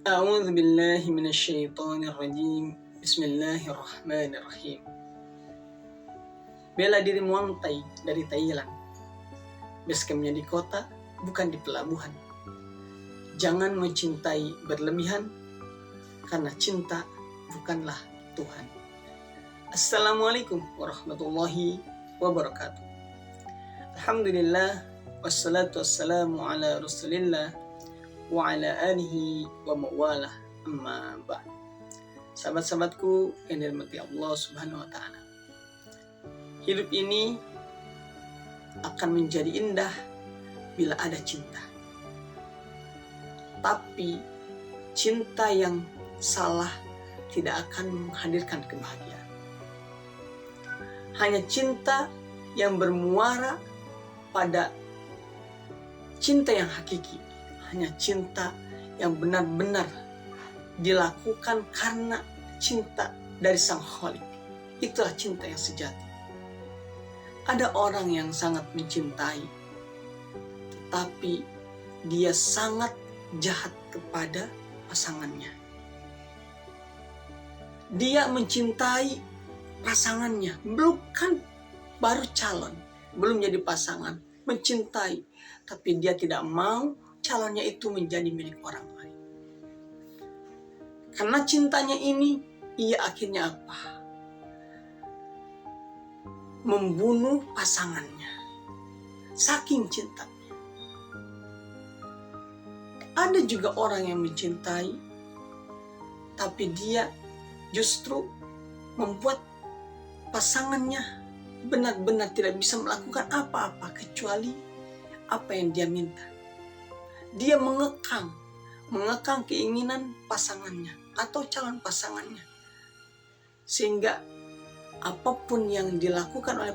A'udzu billahi minasyaitonir rajim. Bismillahirrahmanirrahim. Bela diri Muang Thai dari Thailand. Basecampnya di kota, bukan di pelabuhan. Jangan mencintai berlebihan, karena cinta bukanlah Tuhan. Assalamualaikum warahmatullahi wabarakatuh. Alhamdulillah, wassalatu wassalamu ala rasulillah wa ala alihi wa mawalah, amma ba'd. Sahabat-sahabatku yang dirahmati Allah Subhanahu wa taala. Hidup ini akan menjadi indah bila ada cinta. Tapi cinta yang salah tidak akan menghadirkan kebahagiaan. Hanya cinta yang bermuara pada cinta yang hakiki, hanya cinta yang benar-benar dilakukan karena cinta dari Sang Khalik. Itulah cinta yang sejati. Ada orang yang sangat mencintai, tetapi dia sangat jahat kepada pasangannya. Dia mencintai pasangannya, bukan baru calon, belum jadi pasangan, mencintai, tapi dia tidak mau calonnya itu menjadi milik orang lain. Karena cintanya ini, ia akhirnya apa? Membunuh pasangannya. Saking cintanya. Ada juga orang yang mencintai, tapi dia justru membuat pasangannya benar-benar tidak bisa melakukan apa-apa kecuali apa yang dia minta. Dia mengekang keinginan pasangannya atau calon pasangannya, sehingga apapun yang dilakukan oleh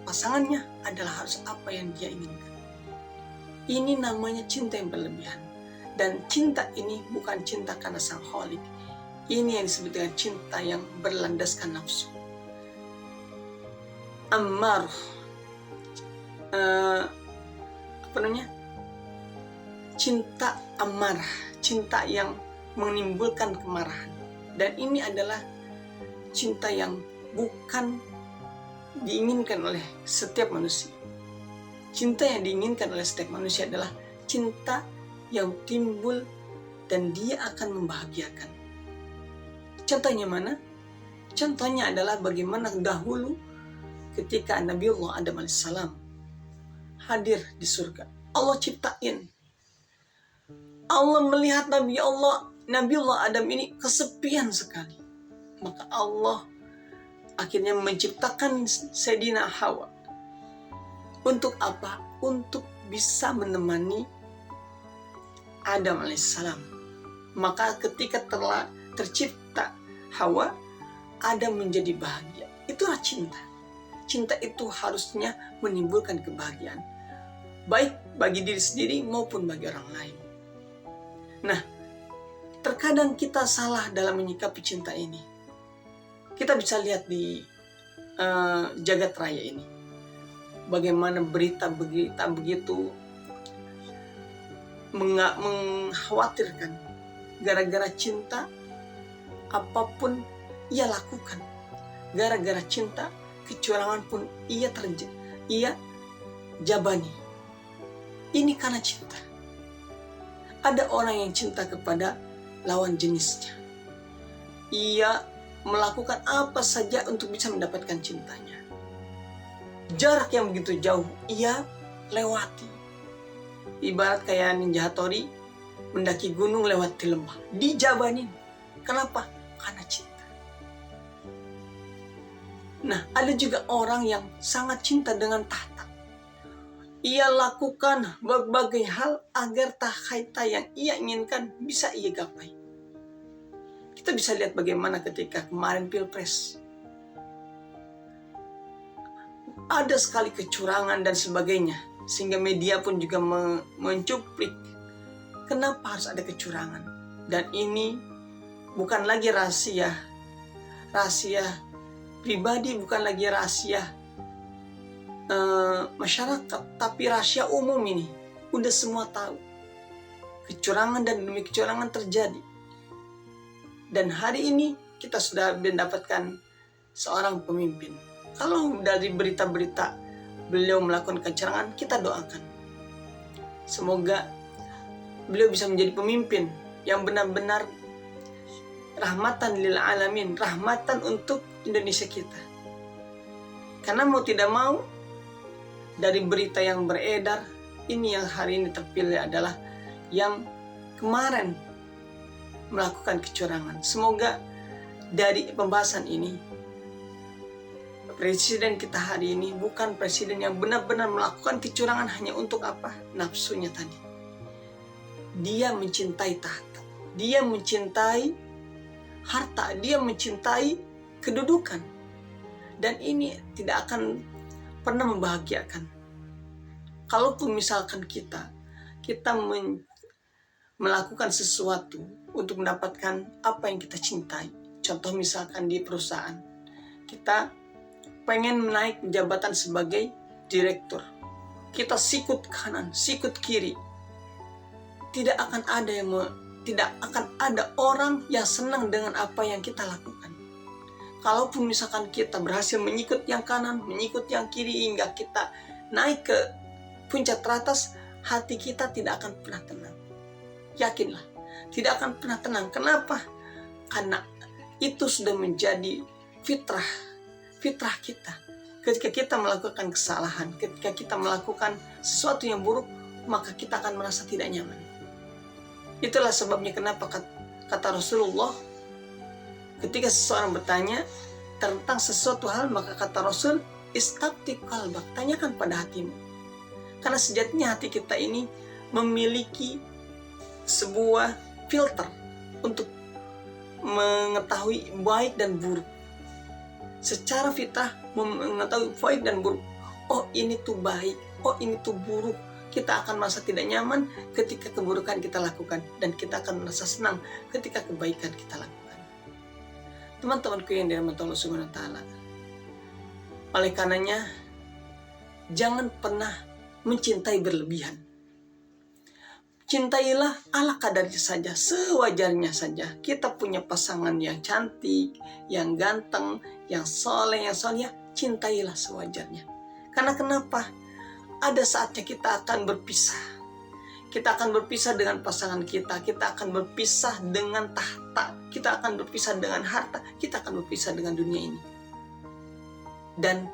pasangannya adalah harus apa yang dia inginkan. Ini namanya cinta yang berlebihan. Dan cinta ini bukan cinta karena Sang Khalik. Ini yang disebut dengan cinta yang berlandaskan nafsu. Ammar, cinta amarah, cinta yang menimbulkan kemarahan. Dan ini adalah cinta yang bukan diinginkan oleh setiap manusia. Cinta yang diinginkan oleh setiap manusia adalah cinta yang timbul dan dia akan membahagiakan. Contohnya mana? Contohnya adalah bagaimana dahulu ketika Nabi Allah Adam AS hadir di surga. Allah ciptain. Allah melihat Nabi Allah Adam ini kesepian sekali. Maka Allah akhirnya menciptakan Sayyidina Hawa. Untuk apa? Untuk bisa menemani Adam alaihissalam. Maka ketika tercipta Hawa, Adam menjadi bahagia. Itulah cinta. Cinta itu harusnya menimbulkan kebahagiaan, baik bagi diri sendiri maupun bagi orang lain. Nah, terkadang kita salah dalam menyikapi cinta ini. Kita bisa lihat di jagat raya ini, bagaimana berita-berita begitu mengkhawatirkan. Gara-gara cinta, apapun ia lakukan. Gara-gara cinta, kecurangan pun ia jabani. Ini karena cinta. Ada orang yang cinta kepada lawan jenisnya. Ia melakukan apa saja untuk bisa mendapatkan cintanya. Jarak yang begitu jauh ia lewati. Ibarat kayak Ninja Hattori mendaki gunung lewat di lembah. Dijabanin. Kenapa? Karena cinta. Nah, ada juga orang yang sangat cinta dengan tahta. Ia lakukan berbagai hal agar tahta yang ia inginkan bisa ia gapai. Kita bisa lihat bagaimana ketika kemarin Pilpres. Ada sekali kecurangan dan sebagainya. Sehingga media pun juga mencuplik. Kenapa harus ada kecurangan? Dan ini bukan lagi rahasia pribadi, bukan lagi rahasia masyarakat, tapi rahasia umum ini. Udah semua tahu. Kecurangan dan demi kecurangan terjadi. Dan hari ini kita sudah mendapatkan seorang pemimpin. Kalau dari berita-berita beliau melakukan kecurangan, kita doakan. Semoga beliau bisa menjadi pemimpin yang benar-benar rahmatan lil alamin, rahmatan untuk Indonesia kita. Karena mau tidak mau, dari berita yang beredar, ini yang hari ini terpilih adalah yang kemarin melakukan kecurangan. Semoga dari pembahasan ini, presiden kita hari ini bukan presiden yang benar-benar melakukan kecurangan hanya untuk apa? Nafsunya tadi. Dia mencintai tahta, dia mencintai harta, dia mencintai kedudukan. Dan ini tidak akan pernah membahagiakan. Kalaupun misalkan kita melakukan sesuatu untuk mendapatkan apa yang kita cintai. Contoh misalkan di perusahaan, kita pengen naik jabatan sebagai direktur. Kita sikut kanan, sikut kiri. Tidak akan ada orang yang senang dengan apa yang kita lakukan. Kalaupun misalkan kita berhasil menyikut yang kanan, menyikut yang kiri hingga kita naik ke puncak teratas, hati kita tidak akan pernah tenang. Yakinlah, tidak akan pernah tenang. Kenapa? Karena itu sudah menjadi fitrah kita. Ketika kita melakukan kesalahan, ketika kita melakukan sesuatu yang buruk, maka kita akan merasa tidak nyaman. Itulah sebabnya kenapa kata Rasulullah, ketika seseorang bertanya tentang sesuatu hal, maka kata Rasul, istafti qalbak, tanyakan pada hatimu. Karena sejatinya hati kita ini memiliki sebuah filter untuk mengetahui baik dan buruk. Secara fitrah mengetahui baik dan buruk. Oh, ini tuh baik, oh ini tuh buruk. Kita akan merasa tidak nyaman ketika keburukan kita lakukan, dan kita akan merasa senang ketika kebaikan kita lakukan. Teman-temanku yang dirahmati Allah Subhanahu wa taala. Oleh karenanya, jangan pernah mencintai berlebihan. Cintailah ala kadarnya saja, sewajarnya saja. Kita punya pasangan yang cantik, yang ganteng, yang soleh, yang soleh, cintailah sewajarnya. Karena kenapa? Ada saatnya kita akan berpisah. Kita akan berpisah dengan pasangan kita akan berpisah dengan tahta, kita akan berpisah dengan harta, kita akan berpisah dengan dunia ini. Dan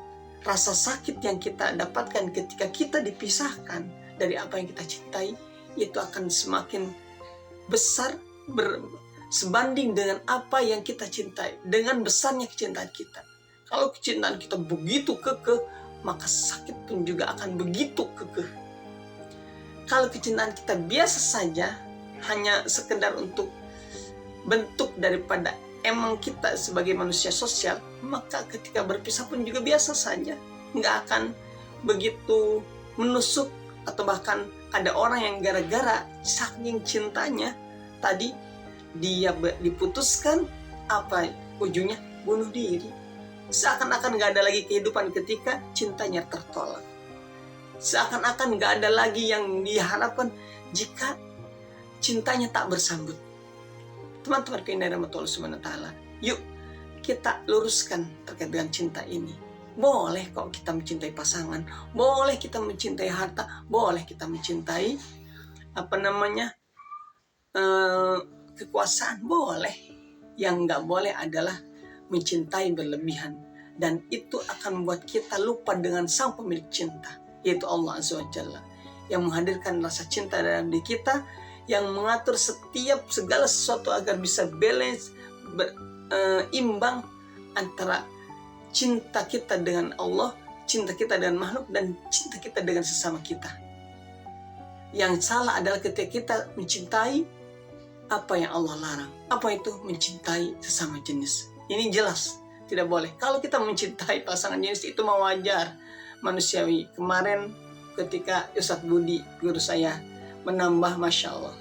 rasa sakit yang kita dapatkan ketika kita dipisahkan dari apa yang kita cintai, itu akan semakin besar sebanding dengan apa yang kita cintai, dengan besarnya kecintaan kita. Kalau kecintaan kita begitu kekeh, maka sakit pun juga akan begitu kekeh. Kalau kecintaan kita biasa saja, hanya sekedar untuk bentuk daripada emang kita sebagai manusia sosial, maka ketika berpisah pun juga biasa saja, nggak akan begitu menusuk. Atau bahkan ada orang yang gara-gara saking cintanya tadi, dia diputuskan, apa ujungnya? Bunuh diri. Seakan-akan gak ada lagi kehidupan ketika cintanya tertolak. Seakan-akan gak ada lagi yang diharapkan jika cintanya tak bersambut. Teman-teman keindahan Allah Subhanahu wa taala, yuk kita luruskan terkait dengan cinta ini. Boleh kok kita mencintai pasangan, boleh kita mencintai harta, boleh kita mencintai kekuasaan, boleh. Yang nggak boleh adalah mencintai berlebihan, dan itu akan membuat kita lupa dengan sang pemilik cinta, yaitu Allah Azza wa Jalla, yang menghadirkan rasa cinta dalam diri kita, yang mengatur setiap segala sesuatu agar bisa balance, imbang antara cinta kita dengan Allah, cinta kita dengan makhluk, dan cinta kita dengan sesama kita. Yang salah adalah ketika kita mencintai apa yang Allah larang. Apa itu? Mencintai sesama jenis. Ini jelas tidak boleh. Kalau kita mencintai pasangan jenis, itu mau wajar, manusiawi. Kemarin ketika Ustadz Budi, guru saya, menambah, Masya Allah,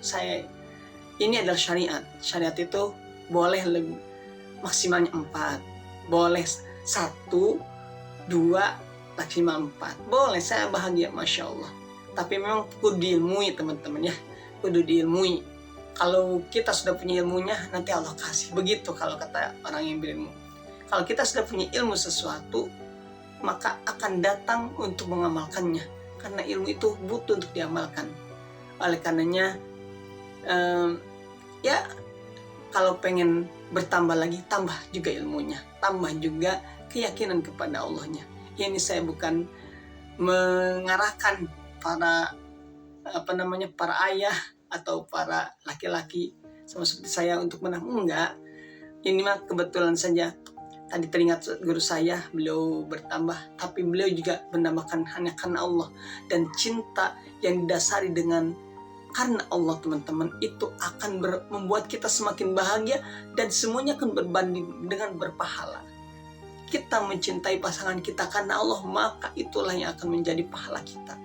ini adalah syariat. Syariat itu boleh lebih, maksimalnya 4. Boleh 1, 2, maksimal 4. Boleh, saya bahagia, Masya Allah. Tapi memang kudu diilmui, teman-teman ya. Kudu diilmui. Kalau kita sudah punya ilmunya, nanti Allah kasih. Begitu kalau kata orang yang berilmu. Kalau kita sudah punya ilmu sesuatu, maka akan datang untuk mengamalkannya. Karena ilmu itu butuh untuk diamalkan. Oleh karenanya, ya kalau pengen bertambah lagi, tambah juga ilmunya. Tambah juga keyakinan kepada Allahnya. Ini saya bukan mengarahkan para para ayah atau para laki-laki sama seperti saya untuk enggak. Ini mah kebetulan saja. Tadi teringat guru saya, beliau bertambah, tapi beliau juga menambahkan hanya karena Allah. Dan cinta yang didasari dengan karena Allah, teman-teman, itu akan membuat kita semakin bahagia dan semuanya akan berbanding dengan berpahala. Kita mencintai pasangan kita karena Allah, maka itulah yang akan menjadi pahala kita.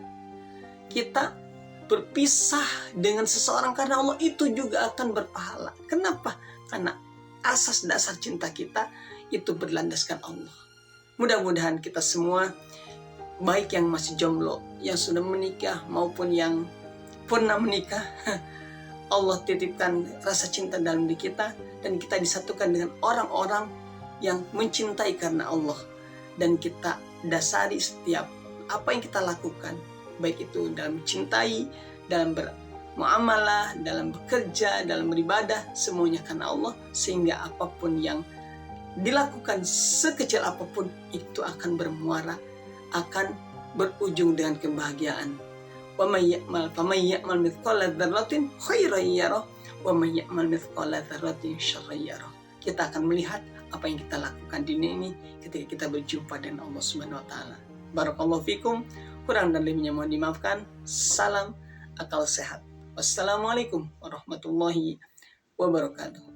Kita berpisah dengan seseorang karena Allah, itu juga akan berpahala. Kenapa? Karena asas dasar cinta kita itu berlandaskan Allah. Mudah-mudahan kita semua, baik yang masih jomblo, yang sudah menikah maupun yang pernah menikah, Allah titipkan rasa cinta dalam diri kita dan kita disatukan dengan orang-orang yang mencintai karena Allah. Dan kita dasari setiap apa yang kita lakukan, baik itu dalam mencintai, dalam bermuamalah, dalam bekerja, dalam beribadah, semuanya karena Allah, sehingga apapun yang dilakukan sekecil apapun itu akan bermuara, akan berujung dengan kebahagiaan. Wa may ya'mal mithqala dzarratin khairan yarah wa may ya'mal mithqala dzarratin syarran yarah. Kita akan melihat apa yang kita lakukan di dunia ini ketika kita berjumpa dengan Allah Subhanahu wa taala. Barakallahu fikum. Kurang dan lebihnya mohon dimaafkan. Salam akal sehat. Wassalamualaikum warahmatullahi wabarakatuh.